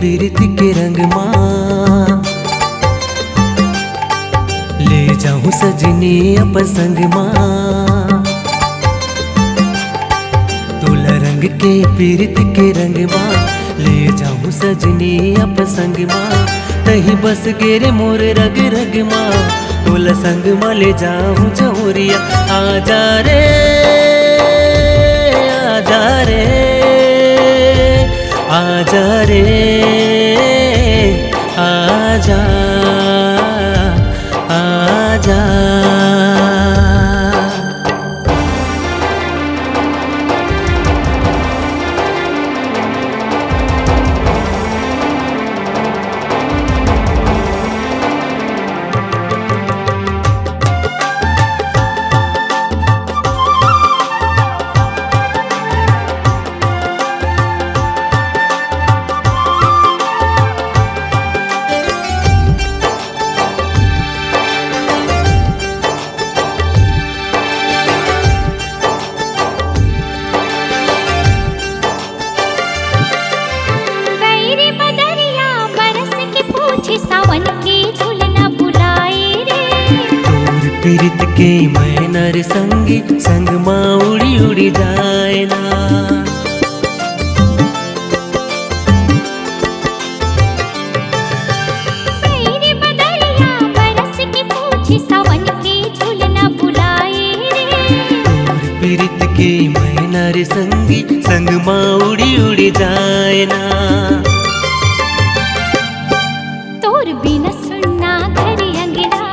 पीरित के रंग माँ, ले जाऊं सजनी अपन संग माँ। तोला रंग के पीरित के रंग माँ, ले जाऊं सजनी अपन संग माँ। तही बस गेरे मोर रग रग माँ, तोला संग माँ ले जाऊं जौरिया। आजा रे आजा रे आजा रे आजा आजा। सावन के झूलना बुलाए रे, तोर पीरित के मैनर संगी संग माँ उड़ी उड़ी जाए ना। मेरे बदरिया बरस के पूछे सावन के झूलना बुलाए रे, तोर पीरित के मैनर संगी संग माँ उड़ी उड़ी जाए ना। तोर बिना सुनना घर अंगना,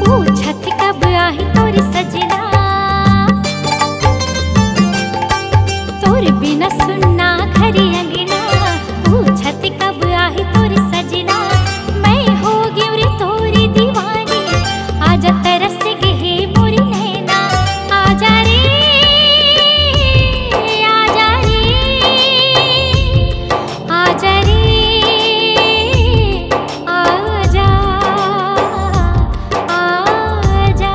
पूछत कब आही तोर सजना। तोर बिना सुनना घर अंगना, पूछत कब आही तोर सजना। मैं हो गई रे तोरी दीवानी, आजा तरस गए मोरी नैना। आजा रे आजा रे आजा रे आजा आजा।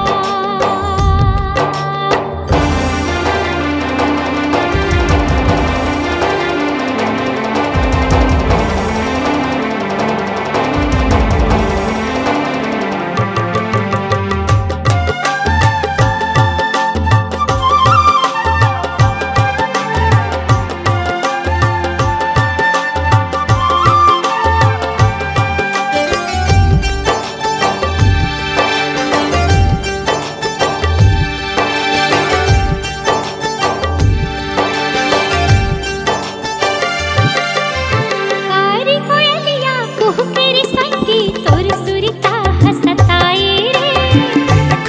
कारी कोयलिया कुहू केरी संगी, तोर सुरता हसताए रे।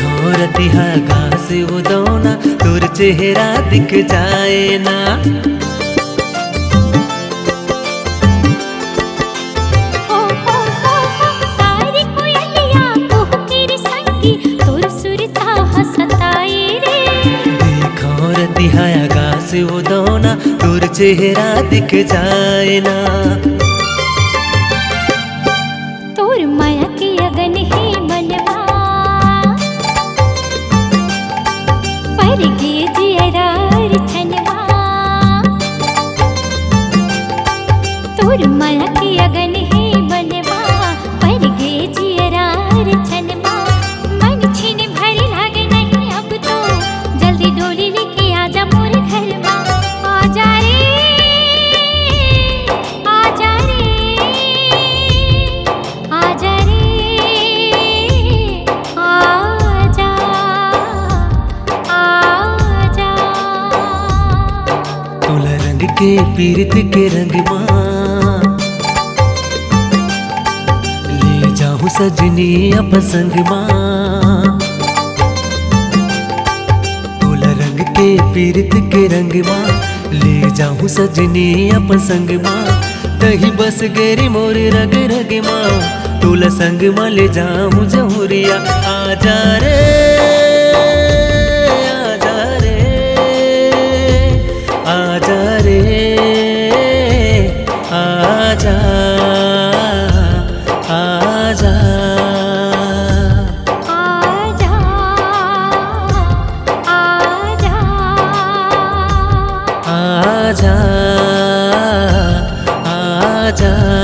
खोरतिहा घास उदौना, तोर चेहरा दिख जाए ना। कारी कोयलिया कुहू केरी संगी, तोर सुरता हसताए रे। खोरतिहा घास उदौना, तोर चेहरा दिख जाए ना। तोर माया के अगन है मनवा, पर गे जियरार छनवा। तोर माया के अगन है मनवा, पर गे जियरार छनवा। मन छिन भरी लागे नहीं अब तो, जल्दी डोली लेके आजा मोर घर मा। आजा रे आजा रे आजा रे आजा आजा। तोला रंग के पीरित के रंग माँ, ले जाऊं सजनी अपन संग माँ। तोला रंग के पीरित के रंग माँ, ले जाऊं सजनी अपन संग माँ। तही बस गेरी मोर रग रग माँ, तोला संग माँ ले जाऊं जौरिया। आजा रे आजा रे आजा रे आजा आजा। आजा आजा। आजा